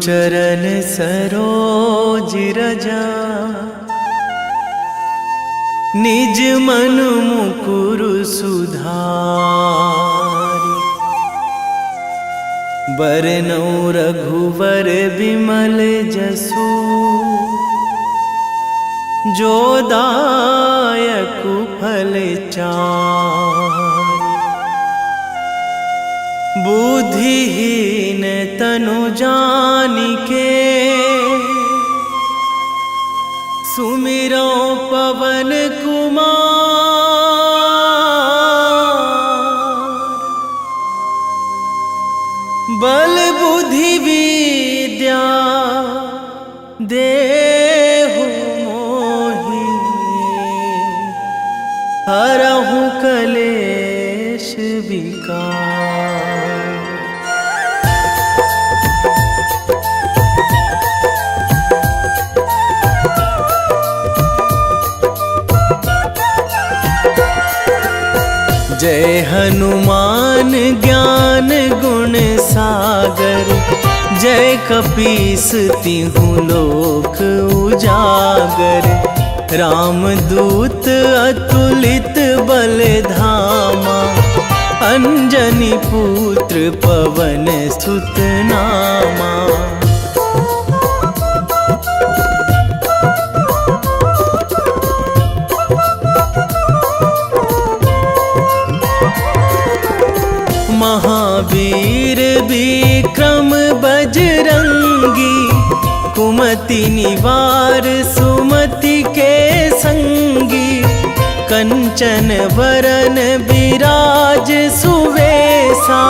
चरण सरोज रजा, निज मन मुकुर सुधारि। बरनउँ रघुवर बिमल जसु, जो दायक फल चारि। बुद्धिहीन तनु जानिके, सुमिरो पवन कुमार। बल बुद्धि विद्या देहु मोहि, हरहु कलेश विकार। जय हनुमान ज्ञान गुण सागर, जय कपीस तिहु लोक उजागर। रामदूत अतुलित बल धामा, अंजनी पुत्र पवन सुत नामा। महावीर विक्रम बजरंगी, कुमति निवार सुमति के संगी। कंचन वरन विराज सुवेशा,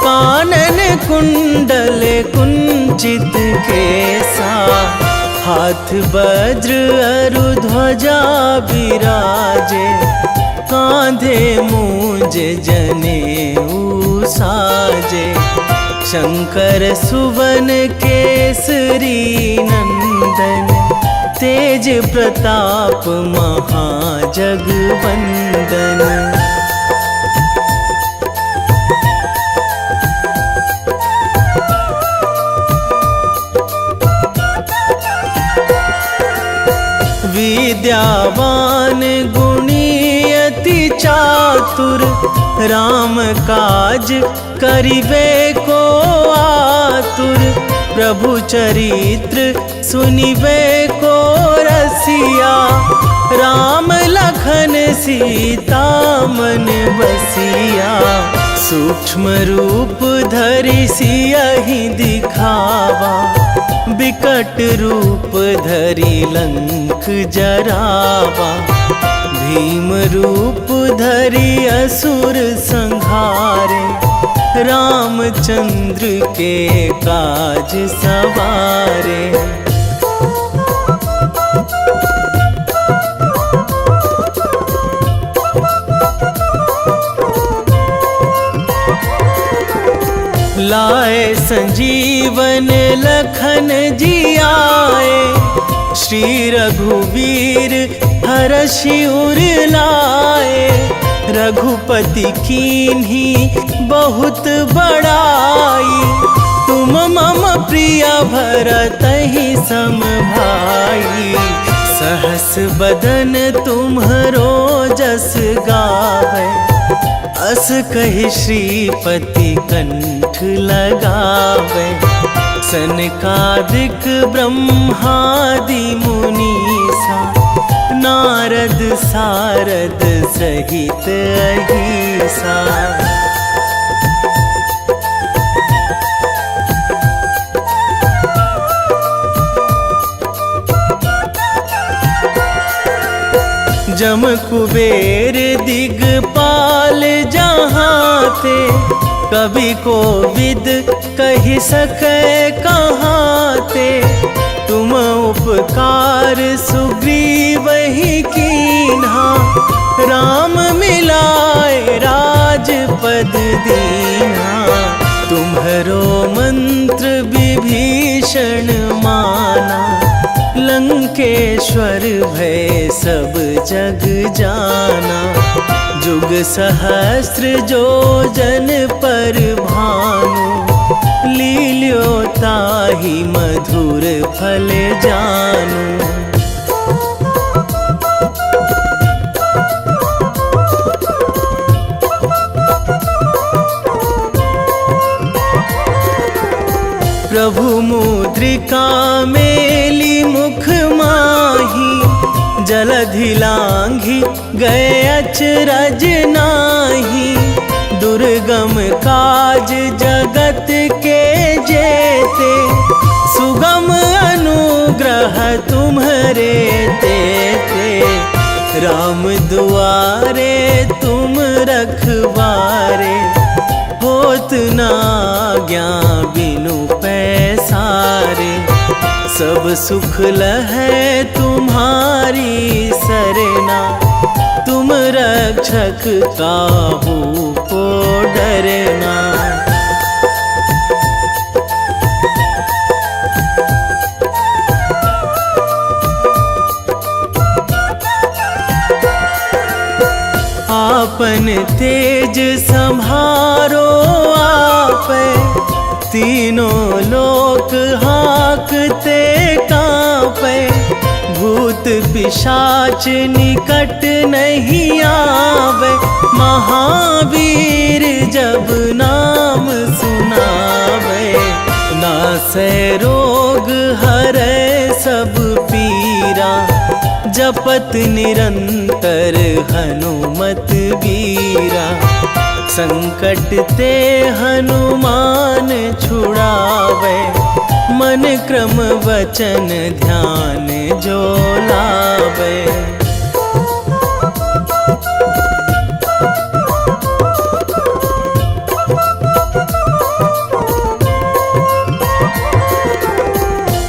कानन कुंडल कुंचित केसा। हाथ वज्र अरु ध्वजा विराजे, कांधे मूंज जनेऊ साजे। शंकर सुवन केसरी नंदन, तेज प्रताप महाजगवंदन। विद्यावान गुणी अति चातुर, राम काज करिबे को आतुर। प्रभु चरित्र सुनिबे को रसिया, राम लखन सीता मन बसिया। सूक्ष्म रूप धरि सियहि दिखावा, बिकट रूप धरि लंक जरावा। भीम रूप धरि असुर संहारे, रामचंद्र के काज सवारे। लाए संजीवन लखन जियाए, श्री रघुवीर हरषि उर लाए। रघुपति कीन्ही बहुत बड़ाई, तुम मम प्रिय भरतहि सम भाई। सहस बदन तुम्हरो जस गावै, अस कहि श्रीपति कंठ लगावै। सनकादिक ब्रह्मादि मुनीसा, नारद सारद सहित अहिसा। जम कुबेर दिगपाल जहाँ ते, कवि कोविद कहि सकै कहाँ ते। तुम उपकार सुग्रीवहि कीन्हा, राम मिलाए राजपद दीन्हा। तुम्हरो मंत्र विभीषण माना, लंकेश्वर भय सब जग जाना। जुग सहस्र जो जन पर भानु, लील्यो ताहि मधुर फल जानू। प्रभु मुद्रिका मेली मुख माही, जलधि लांघी गए अचरज नाही। दुर्गम काज जगत के जेते, सुगम अनुग्रह तुम्हरे तेते। राम दुआरे तुम रखवारे, होत ना आज्ञा बिनु पैसारे। सब सुख लहै तुम्हारी सरना, तुम रक्षक काहू को डरना। आपन तेज संहारो आपै, तीनों लोक हाकते कांपै। भूत पिशाच निकट नहीं आवे, महावीर जब नाम सुनावे। नासै रोग हरै सब पीरा, जपत निरंतर हनुमत वीरा। संकट ते हनुमान छुड़ावे, मन क्रम वचन ध्यान जो लावे।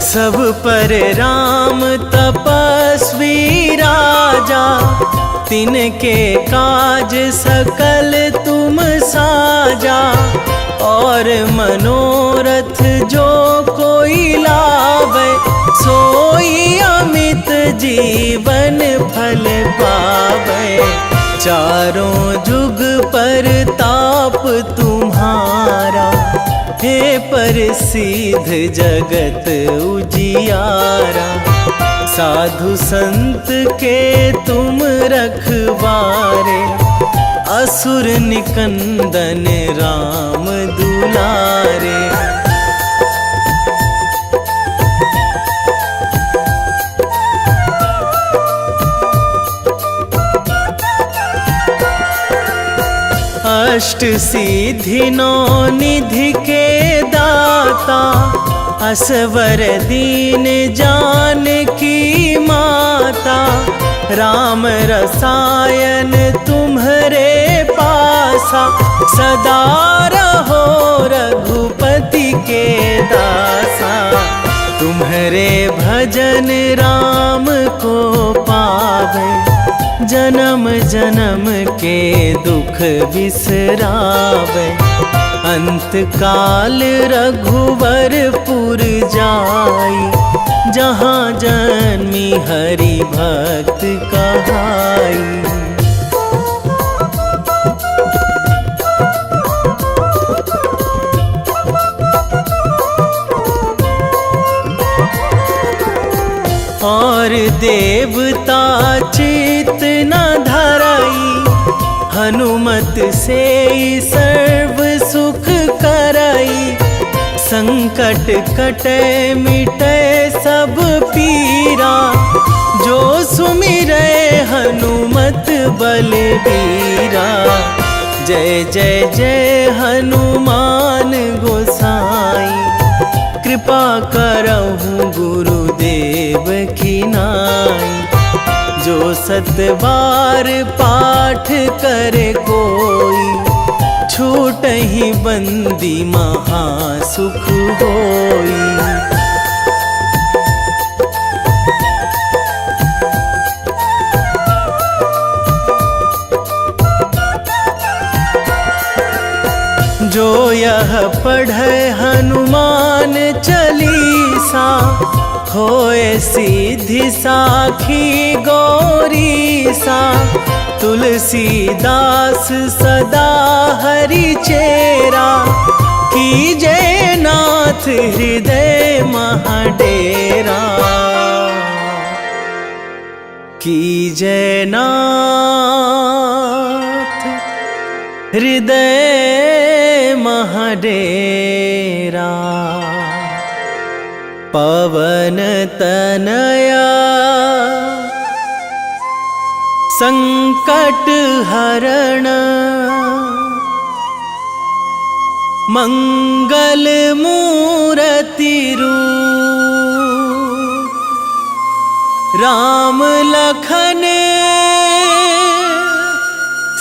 सब पर राम तपस्वी राजा, तिनके काज सकल तुम साजा। और मनोरथ जो कोई लावे, सोई अमित जीवन फल पावे। चारों जुग पर ताप तुम्हारा, हे प्रसिद्ध जगत उजियारा। साधु संत के तुम रखवारे, असुर निकंदन राम दुलारे। अष्ट सिद्धि नौ निधि के दाता, असवर दीन जानकी माता। राम रसायन तुम्हरे पासा, सदा रहो रघुपति के दासा। तुम्हरे भजन राम को पावे, जन्म जन्म के दुख बिसरावे। अंत काल रघुवरपुर जाई, जहाँ जन्मी हरि भक्त कहाई। और देवता चित न धराई, हनुमत से सर्व सुख कराई। संकट कटे मिटे सब पीरा, जो सुमिरै हनुमत बलबीरा। जय जय जय हनुमान गोसाई, कृपा करहु गुरुदेव की नाई। जो सतबार पाठ करे कोई, छूटहि बंदी महासुख होई। जो यह पढ़े हनुमान चालीसा, होए सीधी साखी गौरी सा, तुलसीदास सदा हरि चेरा, कीजे नाथ हृदय महाडेरा, कीजे नाथ हृदय महाडेरा। पवन तनया संकट हरण, मंगल मूर्ति रूप, राम लखन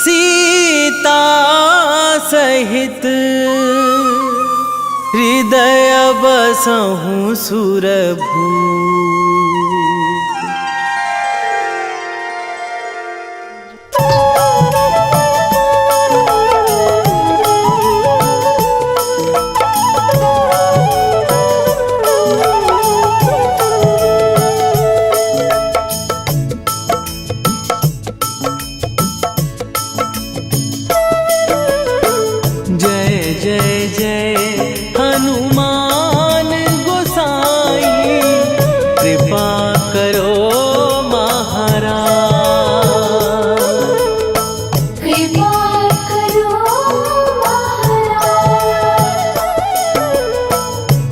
सीता सहित, हृदय बसहु सुरभूप। जय जय जय हनुमान गोसाई, कृपा करो महाराज, कृपा करो महाराज।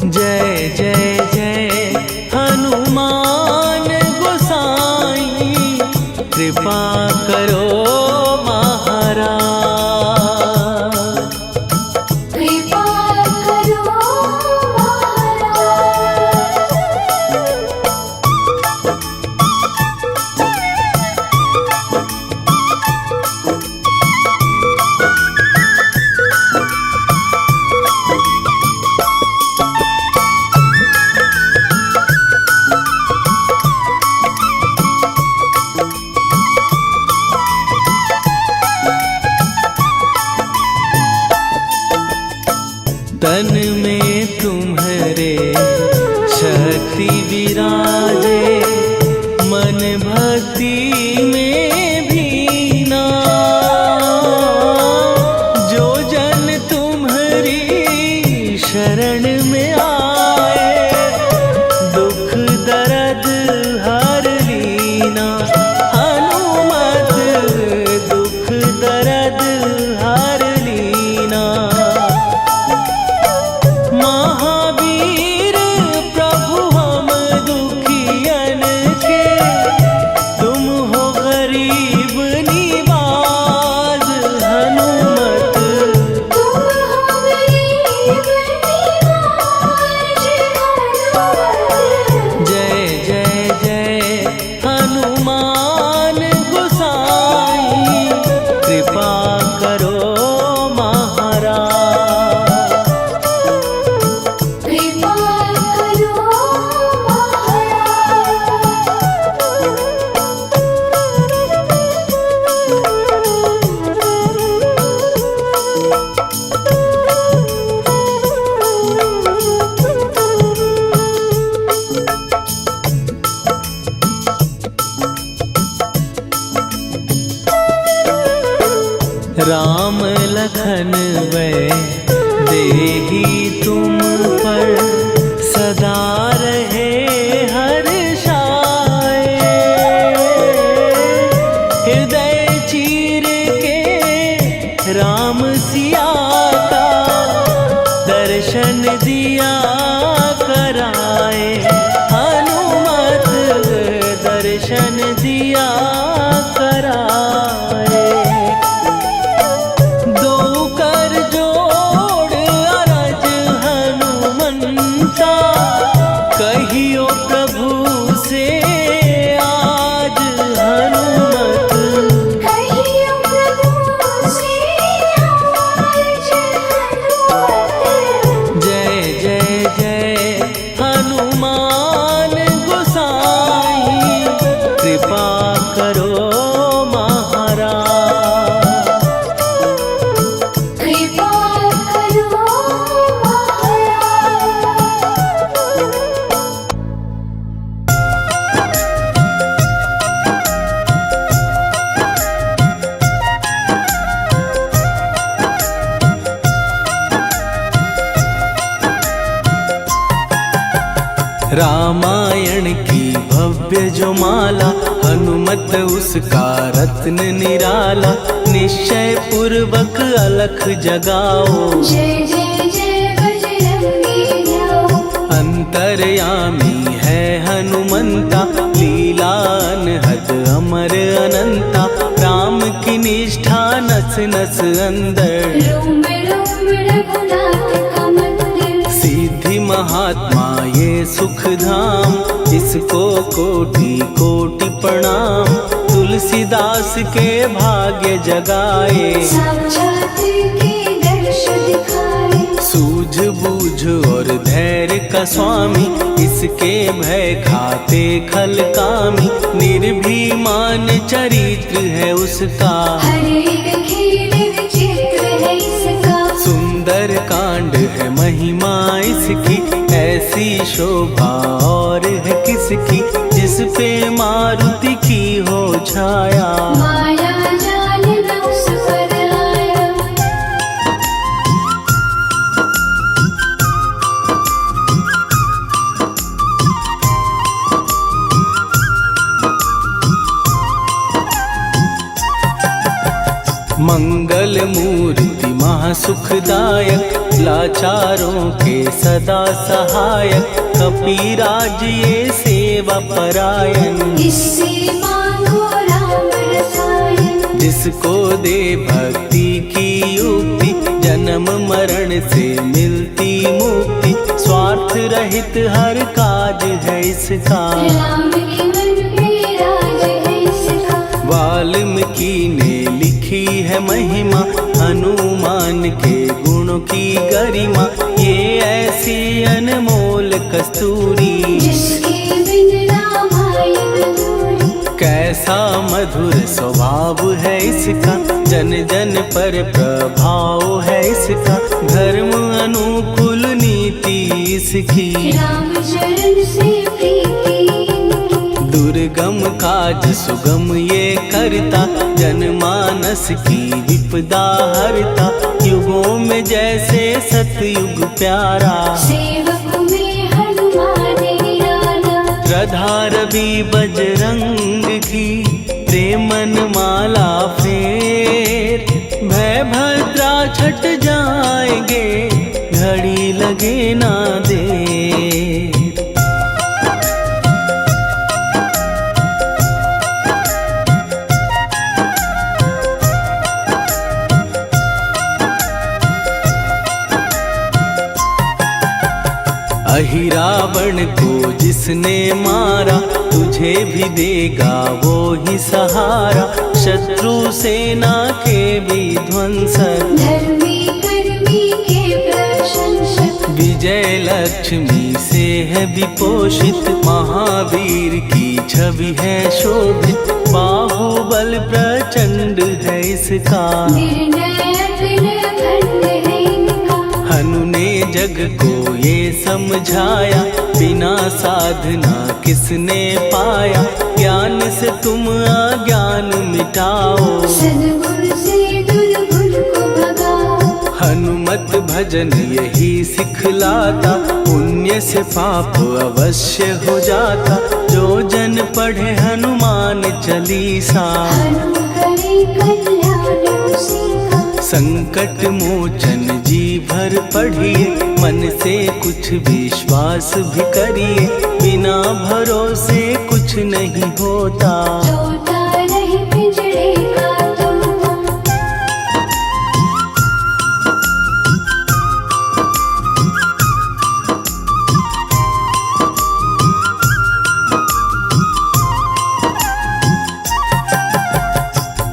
जय जय जय हनुमान गोसाई, कृपा करो महाराज, कृपा करो तन में तुम्हारे शक्ति विराजे, मन भक्ति में भीना, जो जन तुम्हारी शरण में आए, दुख दर्द हर लीना, हनुमत दुख दर्द हर लीना। महावीर प्रभु हम दुखियन के, तुम हो गरीब निवाज, हनुमत तुम हो गरीब निवाज, हनुमत। जय जय जय हनुमान गोसाई, कृपा करो महाराज, कृपा करो राम लखन वै देही तुम पर, सदा रहे हर्षाए, हृदय चीर के राम सिया का, दर्शन दिया कराए, हनुमत दर्शन दिया कराए। दो कर जो रामायण की भव्य जो माला, हनुमत उसका रत्न निराला। निश्चय पूर्वक अलख जगाओ, जय जय जय बजरंगी जाओ। अंतर्यामी है हनुमंता, लीला अनहद अमर अनंता। राम की निष्ठा नस नस अंदर, रोम रोम रघुनाथ का मंदिर। सिद्धि महात्मा ये सुख धाम, इसको कोटि कोटि प्रणाम। तुलसीदास के भाग्य जगाए, साक्षात के दर्श दिखाए। सूझ बूझ और धैर्य का स्वामी, इसके भय खाते खल कामी। निर्भीमान चरित्र है उसका, हर एक खेल विचित्र है इसका। सुंदर कांड है महिमा इसकी। ऐसी शोभा और है किसकी, जिस पे मारुति की हो छाया। माया जाल न उस पर आया। मंगल मूर्ति महासुखदायक, लाचारों के सदा सहायक। कपीराज ये सेवा परायण, इससे मांगो राम रसायन। जिसको दे भक्ति की युक्ति, जन्म मरण से मिलती मुक्ति। स्वार्थ रहित हर काज है इसका, राम के मन में राज है इसका। वाल्मीकि ने लिखी है महिमा, हनुमान के गुणों की गरिमा। ये ऐसी अनमोल कस्तूरी, जिसके बिन रामायण अधूरी। कैसा मधुर स्वभाव है इसका, जन जन पर प्रभाव है इसका। धर्म अनुकूल नीति इसकी, राम चरण से प्रीति इनकी। दुर्गम काज सुगम ये करता, जनमानस की विपदा हरता। युगों में जैसे सतयुग प्यारा, सेवक में हनुमान निराला। श्रद्धा रवि बजरंग की, प्रेमन माला फेर। भय भद्रा छट जाएंगे, घड़ी लगे ना देर। अहिरावण को जिसने मारा, तुझे भी देगा वो ही सहारा। शत्रु सेना के विध्वंसक, धर्मी कर्मी के प्रशंसक। विजय लक्ष्मी से है विपोषित। महावीर की छवि है शोभित, बाहुबल प्रचंड है इसका। निर्णय अखंड है इनका। हनु ने जग को ये समझाया, बिना साधना किसने पाया। ज्ञान से तुम अज्ञान मिटाओ, सद्गुण से दुर्गुण को भगाओ। हनुमत भजन यही सिखलाता, पुण्य से पाप अवश्य हो जाता। जो जन पढ़े हनुमान चालीसा, हनु करे कल्याण उसी का। संकट मोचन जी भर पढ़िए, मन से कुछ विश्वास भी करिए। बिना भरोसे कुछ नहीं होता, तोता रहे पिंजड़े का तोता।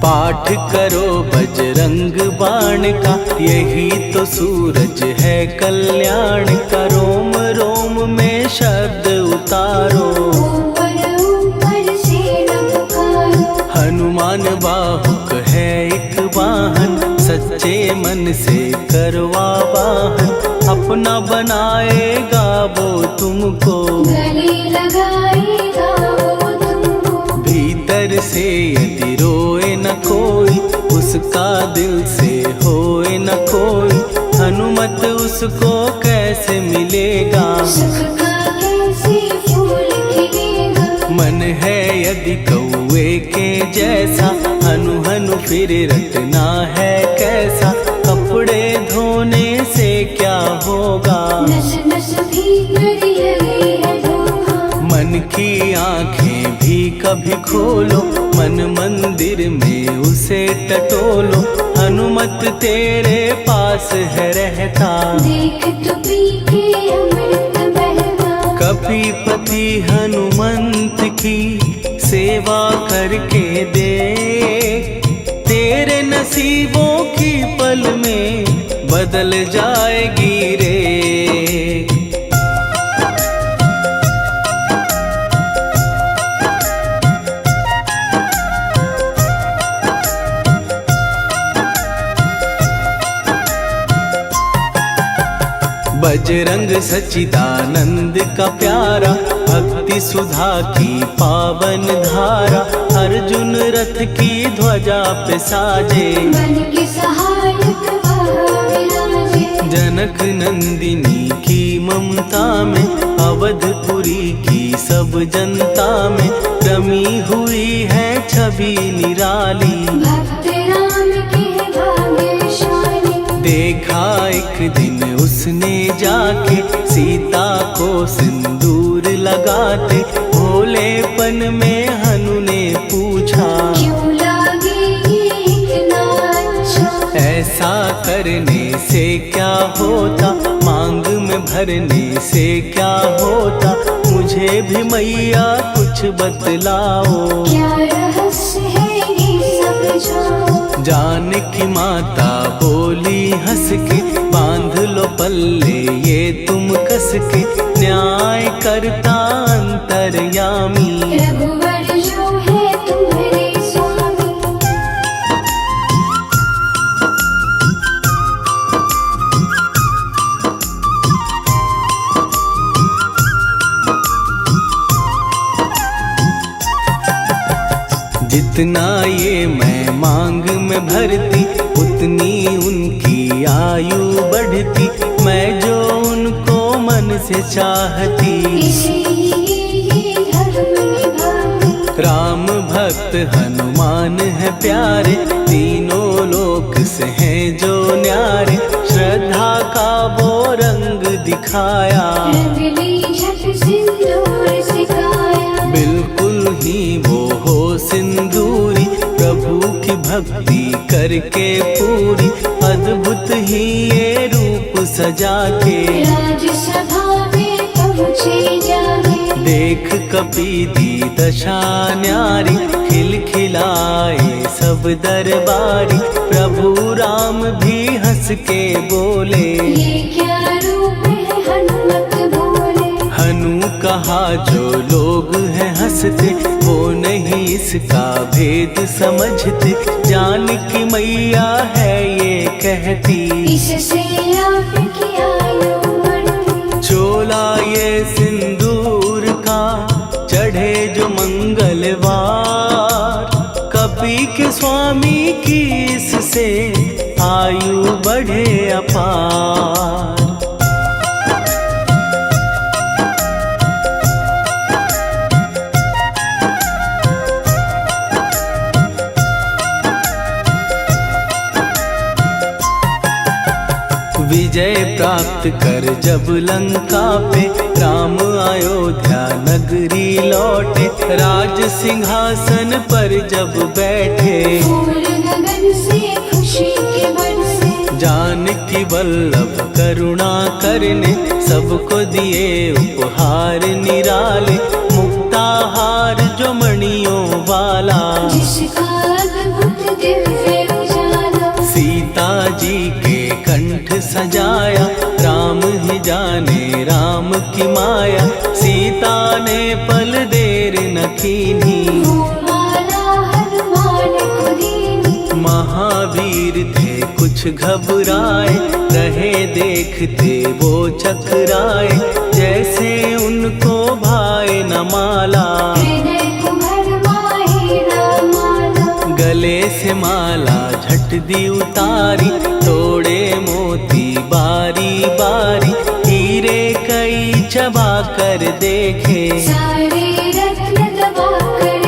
पाठ करो बजरंग बाण का, यही तो सूरज है कल्याण का। रोम रोम में शब्द उतारो, ऊपर ऊपर से न पुकारो। हनुमान बाहुक है एक वाहन, सच्चे मन से करवा वाहन। अपना बनाएगा वो तुमको, गले लगाएगा वो तुमको। भीतर से यदि रोए न कोई, उसका दिल से होए न कोई। हनुमत उसको कैसे मिलेगा, सुख का कैसे यदि कौए के जैसा, हनु हनु फिर रटना है कैसा। कपड़े धोने से क्या होगा, नस नस भीतर यही है धोखा। मन की आंखें भी कभी खोलो, मन मंदिर में उसे टटोलो। हनुमत तेरे पास है रहता, देख तो पी के अमृत बहता। कपीपति हनुमंत की सेवा करके दे, तेरे नसीबों की पल में बदल जाएगी रे। बजरंग सच्चिदानंद का प्यारा, भक्ति सुधा की पावन धारा। अर्जुन रथ की ध्वजा पे साजे, बन के सहायक वहाँ विराजे। जनक नंदिनी की ममता में, अवधपुरी की सब जनता में रमी हुई है छवि निराली। भक्त राम के भाग्यशाली, देखा एक दिन उसने जाके सीता को सिंदूर लगाते। भोलेपन में हनु ने पूछा, क्यों लागे ये इतना अच्छा। ऐसा करने से क्या होता, मांग में भरने से क्या होता। मुझे भी मैया कुछ बतलाओ, क्या रहस्य है ये सब जाओ। जानकी माता बोली हंस के, बांध लो पल्ले ये तुम कस के। न्याय करता अंतर्यामी, रघुवर जो है तुम्हारे स्वामी। जितना ये मैं मांग में भरती, उतनी उनकी आयु बढ़ती। मैं जो उनको मन से चाहती, इसीलिए धर्म निभाती। राम भक्त हनुमान है प्यारे, तीनों लोक से हैं जो न्यारे। श्रद्धा का वो रंग दिखाया, रंग ली झट सिंदूर सिखाया। बिल्कुल ही वो हो सिंदूरी, प्रभु की भक्ति करके पूरी। अद्भुत ही ये रूप सजा के, राजसभा में पहुँचे जाके। देख कपीदी दशा न्यारी, खिलखिलाए सब दरबारी। प्रभु राम भी हंस के बोले, ये क्या रूप है हनुमत बोले। हनु कहा जो लोग हैं हंसते, वो नहीं इसका भेद समझते। जानकी मैया है ये कहती, इससे आपकी आयु बढ़ती। चोला ये सिंदूर का चढ़े जो मंगलवार। कपी के स्वामी की इससे आयु बढ़े अपार। विजय प्राप्त कर जब लंका पे, राम अयोध्या नगरी लौटे। राज सिंहासन पर जब बैठे, फूल गगन से खुशी के बरसे। जानकी वल्लभ करुणा करने, सबको दिए उपहार निराले। मुक्ताहार जो मणियों वाला, जिसका अद्भुत दिव्य उजाला। सीता जी के कंठ सजाया। राम ही जाने राम की माया, सीता ने पल देर न कीन्ही। वो माला हनुमान को दीनी। महावीर थे कुछ घबराए, रहे देखते वो चकराए। जैसे उनको भाए न माला, हृदय को भरमाए न माला। गले से माला झट दी उतारी। तोड़े मोती बारी बारी, हीरे कई चबा कर देखे। सारे रत्न दबा कर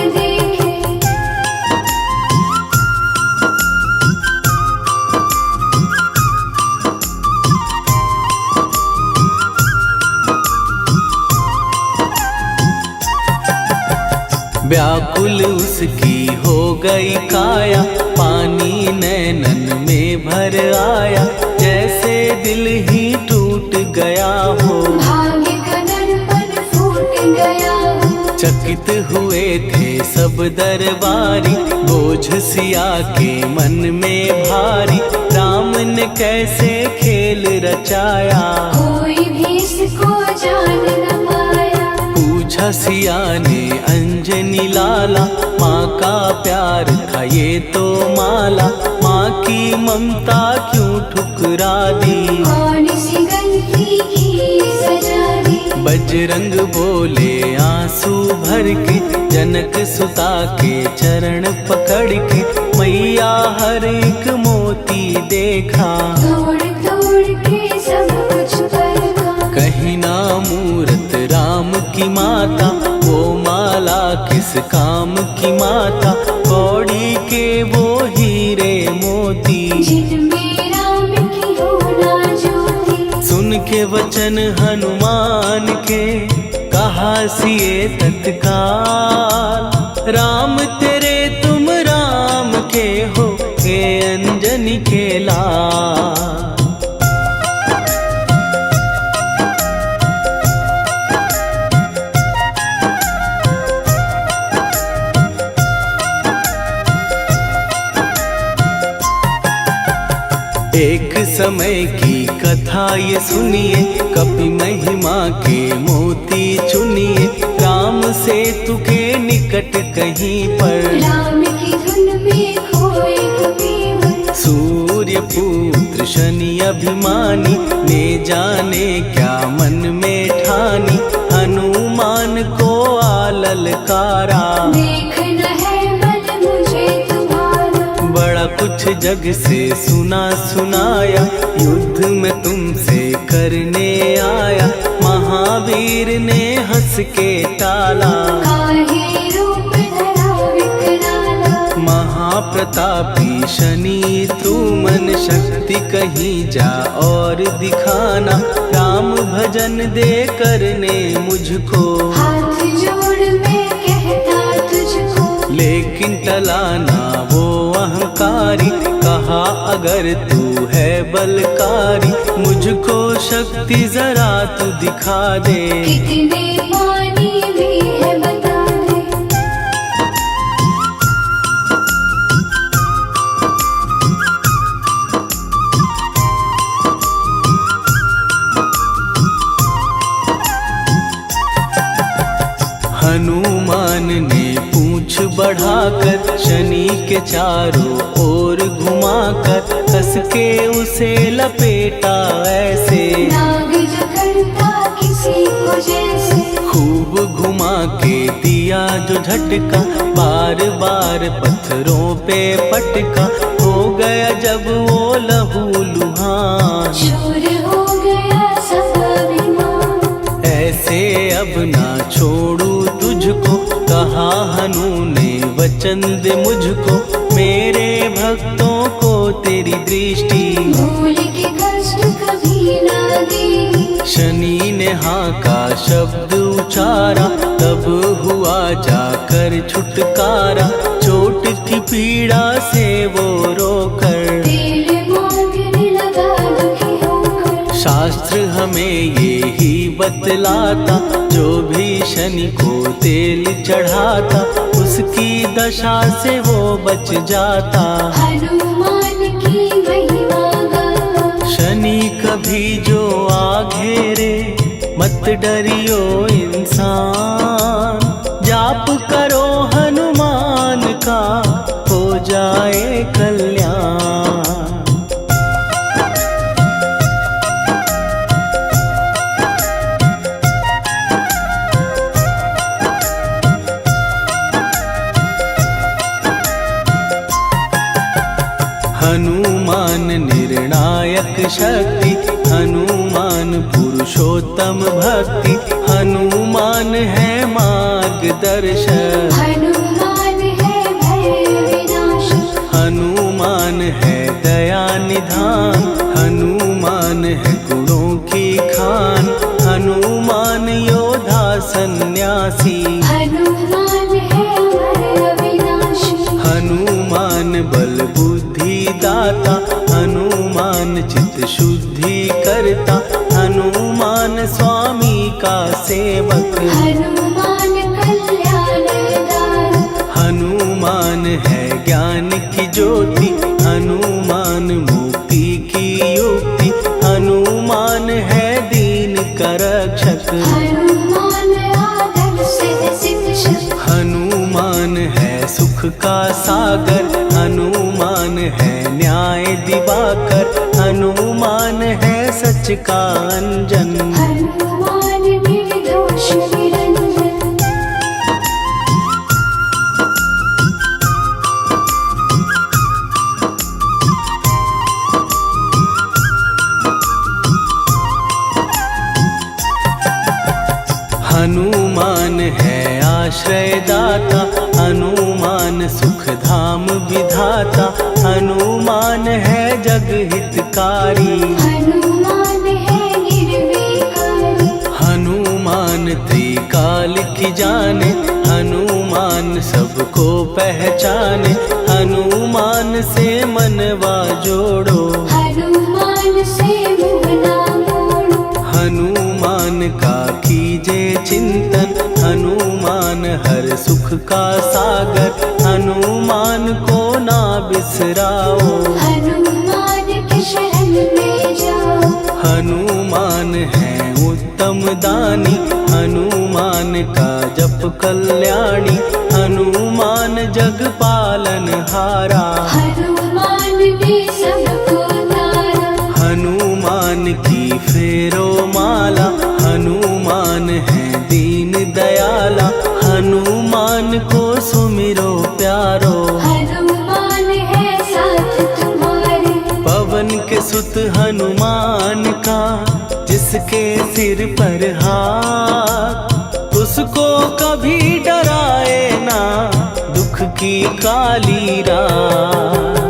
व्याकुल उसकी हो गई काया, पानी नैनन में भर आया, जैसे दिल ही टूट गया हो। भाग्य का दर्पण फूट गया हो। चकित हुए थे सब दरबारी, बोझ सिया के मन में भारी, राम ने कैसे खेल रचाया, कोई भी इसको जान न पाया। पूछा सिया ने अंजनी लाला, माँ का प्यार था ये तो माला, माँ की ममता क्यों ठुकरा दी, कौन सी गलती की सजा दी। बजरंग बोले आंसू भर के, जनक सुता के चरण पकड़ के, मैया हर एक मोती देखा, तोड़ तोड़ के सब कुछ परखा। कहीं ना मूरत राम की माता, वो माला किस काम की माता, कौड़ी के वो हीरे मोती, जिनमें राम की होना ज्योति। सुन के वचन हनुमान के, कहा सिए तत्काल, राम तेरे तुम राम के हो, के अंजनी के लाल। एक समय की कथा ये सुनिए, कपि महिमा के मोती चुनिए, राम सेतु के निकट कहीं पर, राम की धुन में खोए कबीर। सूर्य पुत्र शनि अभिमानी, ने जाने क्या मन में ठानी, हनुमान को आललकारा, देखना है बल मुझे तुम्हारा। बड़ा कुछ जग से सुना सुनाया, युद्ध में तुमसे करने आया, महावीर ने हंस के टाला, काहे रूप धरा विकराला। महाप्रतापी शनि तू मन शक्ति कहीं जा और दिखाना, राम भजन दे करने मुझको, हाथ जोड़ मैं कहता तुझको। लेकिन टला ना वो अहंकारी, कहा अगर तू है बलकारी, मुझको शक्ति जरा तू दिखा दे, कितने पानी भी है बता दे। हनुमान ने पूंछ बढ़ाकर, शनि के चारों ओर घुमाकर, कस के उसे लपेटा ऐसे, नाग जो करता किसी को जैसे। खूब घुमा के दिया जो झटका, बार बार पत्थरों पे पटका, हो गया जब वो लहू लुहान, चूर हो गया सब अभिमान। ऐसे अब ना छोड़ू तुझको, कहा हनु ने वचन दे मुझको, मेरे भक्तों को तेरी दृष्टि, भूल के कष्ट कभी ना दी। शनि ने हाँ का शब्द उचारा, तब हुआ जाकर छुटकारा, चोट की पीड़ा से वो रोकर, तेल मांगने लगा दुखी होकर। शास्त्र हमें ये ही बतलाता, जो भी शनि को तेल चढ़ाता, उसकी दशा से वो बच जाता, हनुमान की महिमा गाता। शनि कभी जो आ घेरे, मत डरियो इंसान, जाप करो हनुमान का, हो जाए कल्याण। हनुमान निर्णायक शक्ति, हनुमान पुरुषोत्तम भक्ति, हनुमान है मार्गदर्शक, हनुमान है भय विनाशक। हनुमान है दया निधान, हनुमान है गुणों की खान, हनुमान योद्धा सन्यासी, हनुमान है हनुमान बल बुद्धि दाता, हनुमान चित्त शुद्धि करता, हनुमान स्वामी का सेवक। हनुमान कल्याणदायक, हनुमान है ज्ञान की ज्योति, हनुमान मुक्ति की युक्ति, हनुमान है दीन का रक्षक। हनुमान आदर्श शिक्षक, हनुमान है सुख का सागर, हनुमान है न्याय दिवाकर, हनुमान है सच का अंजन। हनुमान निर्दोष निरंजन। हनुमान है आश्रय दाता, हनुमान सुख धाम विधाता, हनुमान है जग हितकारी। हनुमान है निर्विकारी, हनुमान त्रिकाल की जाने, हनुमान सबको पहचाने, हनुमान से मनवा जोड़ो। हनुमान से मुँह ना मोड़ो। हनुमान का कीजे चिंतन, हनुमान हर सुख का सागर, हनुमान को ना बिसराओ। हनुमान के शरण में जाओ। हनुमान है उत्तम दानी, हनुमान का जप कल्याणी, हनुमान जग पालन हारा। हनुमान ने सबको तारा। हनुमान की फेरो माला, हनुमान है दीन दयाला, हनुमान को सुमिरो प्यारो। हनुमान है साथ तुम्हारे। पवन के सुत हनुमान का, जिसके सिर पर हाथ, उसको कभी डराए ना दुख की काली रात।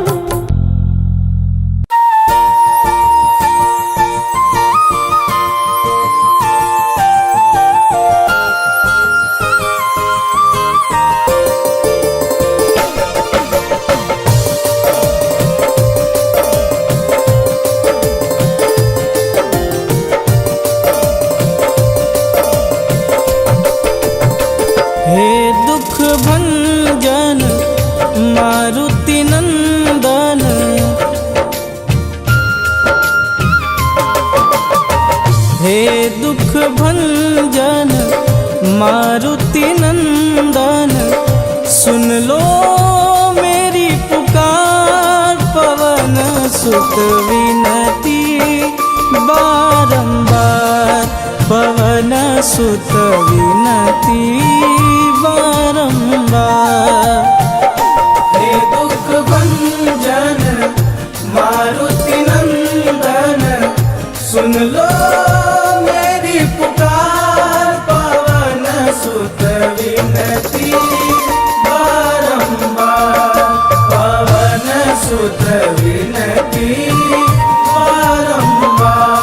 हे दुख भंजन मारुति नंदन, हे दुख भंजन मारुति नंदन, सुन लो मेरी पुकार, पवन सुत विनती बारंबार, पवन सुत विनती बारंबार। हे दुख भंजन मारुति नंदन, सुन लो मेरी पुकार, पवन सुत विनती बारंबार, पवन सुत विनती बारंबार।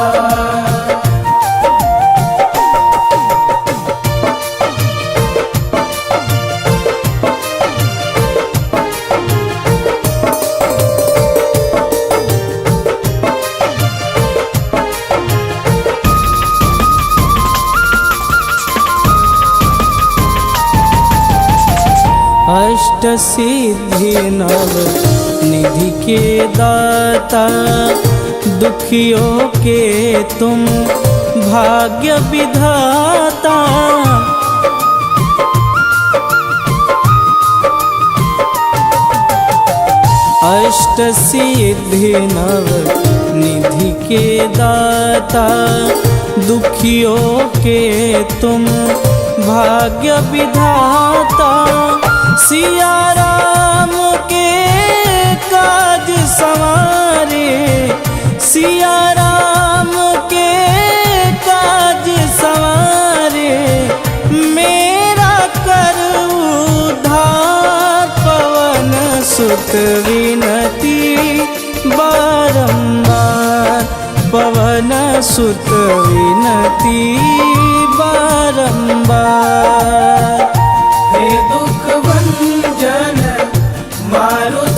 अष्ट सिद्धि नव निधि के दाता, दुखियों के तुम भाग्य विधाता। अष्ट सिद्धि नव निधि के दाता, दुखियों के तुम भाग्य विधाता। सिया राम के काज सवारे, सिया राम के काज सवारे, मेरा कर उद्धार, पवन सुत विनती बारंबार, पवन सुत विनती बारंबार। हे दुख भंजन मारुति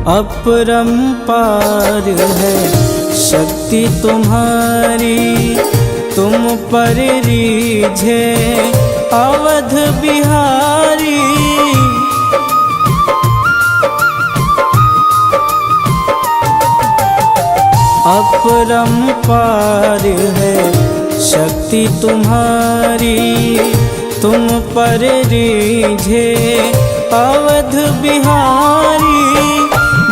अपरंपार है शक्ति तुम्हारी, तुम पर रीझे अवध बिहारी। अपरंपार है शक्ति तुम्हारी, तुम पर रीझे अवध बिहारी।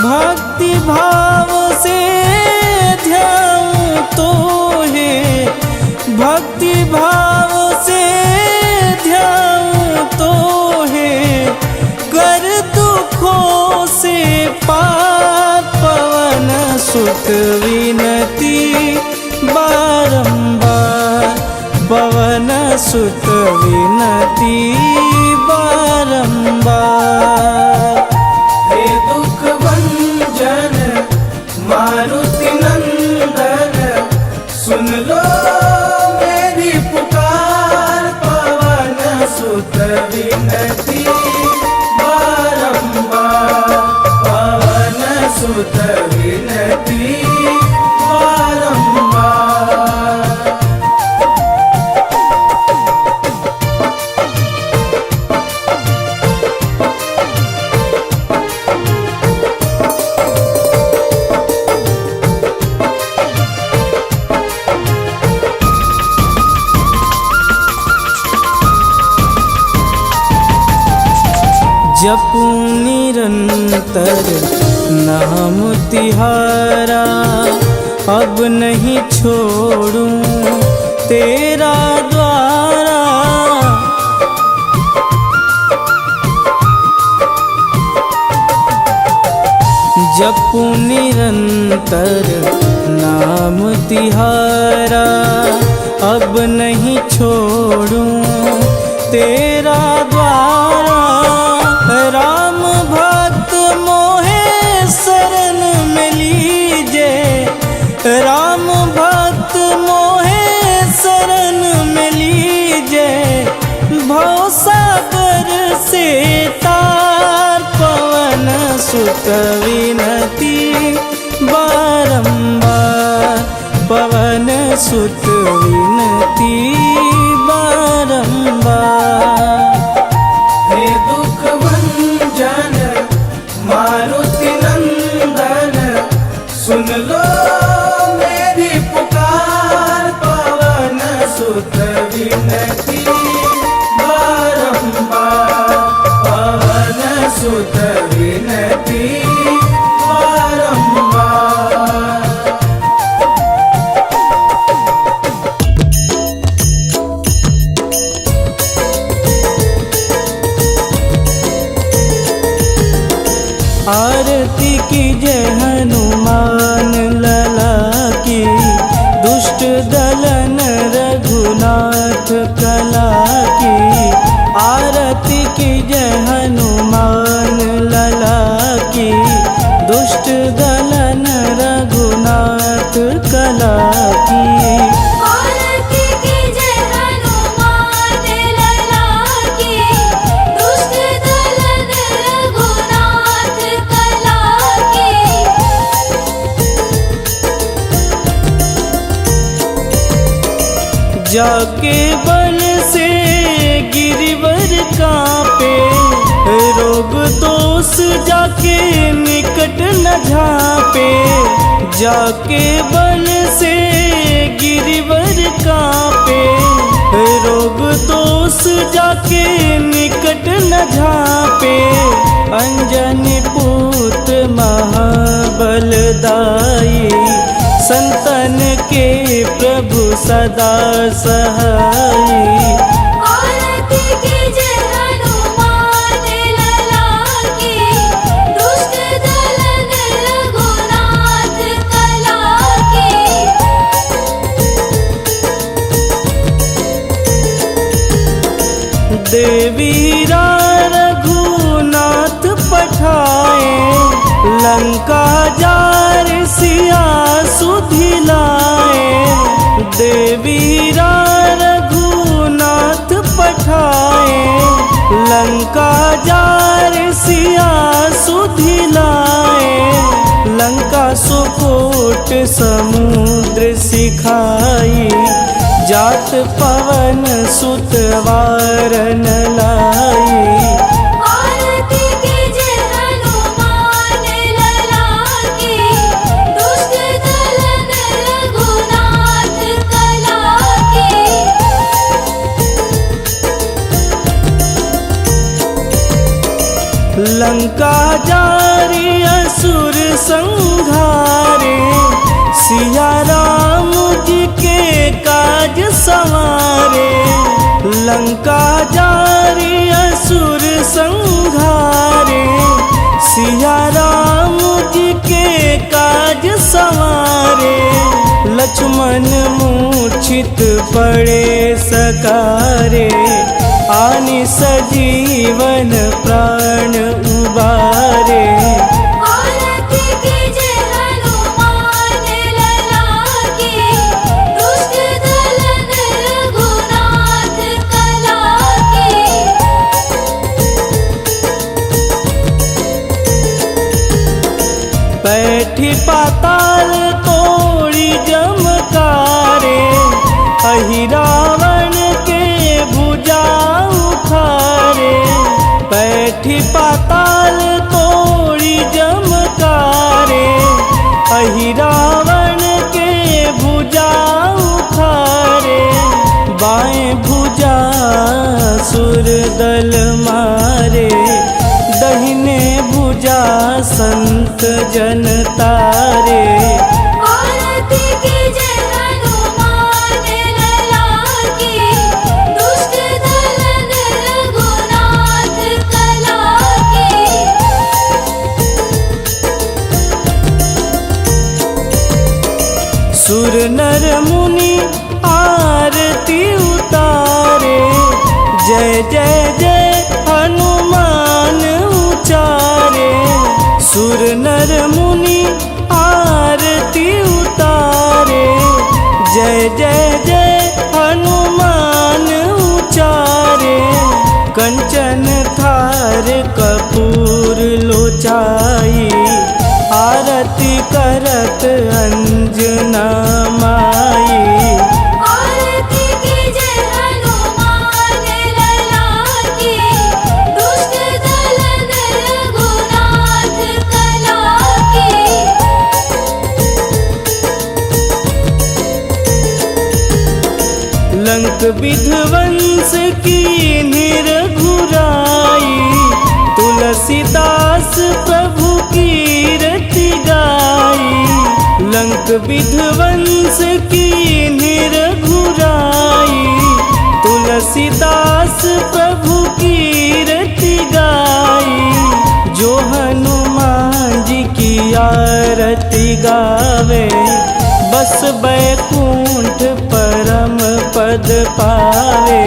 भक्ति भाव से ध्याऊं तो है, भक्ति भाव से ध्याऊं तो है, कर दुखों से पार पवन सुत विनती बारंबार, पवन सुत विनती बारंबार। हे दुख भंजन मारुति नंदन, सुन लो मेरी पुकार, पवन सुत विनती बारंबार, पवन सुत विनती बारंबार। जपूं निरंतर नाम तिहारा, अब नहीं छोड़ूं तेरा द्वारा। जपूं निरंतर नाम तिहारा, अब नहीं छोड़ूं तेरा द्वारा। राम भक्त मोहे शरण में लीजे, राम भक्त मोहे शरण में लीजे। भवसागर से तार पवन सुत विनती बारंबार, पवन सुत विनती बारंबार। हे दुख भंजन मारुति नंदन, सुन लो मेरी पुकार, पवन सुत विनती बारंबार, पवन सुत विनती बारंबार। आरती की जय हनुमान लला की, दुष्ट दलन रघुनाथ कला की। आरती की जय हनुमान लला की, दुष्ट दलन रघुनाथ कला की। आरती की जय हनुमान लला की, दुष्ट दलन रघुनाथ कला की। जाके बल से गिरिवर कांपे, रोग दोष जाके निकट न झांपे। जाके बल से गिरिवर कांपे, रोग दोष जाके निकट न झांपे। अंजनी पुत्र महाबलदाई, संतन के प्रभु सदा सहाई। आरती की जय हनुमान लला की, दुष्ट दलन रघुनाथ कला की। देवीरा रघुनाथ पठाए, लंका जार सिया सुधिलाए। देवीरा रघुनाथ पठाए, लंका जार सिया सुधिलाए। सुकूट समुद्र सिखाई, जात पवन सुत वारन लाई। आरती कीजे हनुमान लला की, दुष्ट दलन रघुनाथ कला की। लंका जारी असुर संहारे, सिया राम जी के काज संवारे। लंका जारी असुर संहारे, सिया राम जी के काज संवारे। लक्ष्मण मूर्छित पड़े सकारे, आनि सजीवन प्राण उबारे। आरती कीजे हनुमान लला की, दुष्ट दलन रघुनाथ कला की। बैठी पाताल तोड़ी जमकारे, अहि रावण के भुजा उखारे। बैठी पाताल तोड़ी जमकारे, अहि रावण के भुजा उखारे। बाएं भुजा सुर दल मारे, दहिने भुजा संत जन तारे। आरती कीजे हनुमान लला की, दुष्ट दलन रघुनाथ कला की। सुर नर मुनि आरती उतारे, जय जय जय हनुमान उचारे। सुर नर मुनि आरती उतारे, जय जय जय हनुमान उचारे। कंचन थार कपूर लोचाई, आरती करत अंजना माई। आरती कीजे हनुमान लला की, दुष्ट दलन रघुनाथ कला की। लंक विध्वंस की निरघुराई, तुलसीदास प्रभु कीरति गाई। लंक विध्वंस की निरघुराई, तुलसीदास प्रभु कीरति गाई। जो हनुमान जी की आरती गावे, बस बैकुंठ परम पद पावे।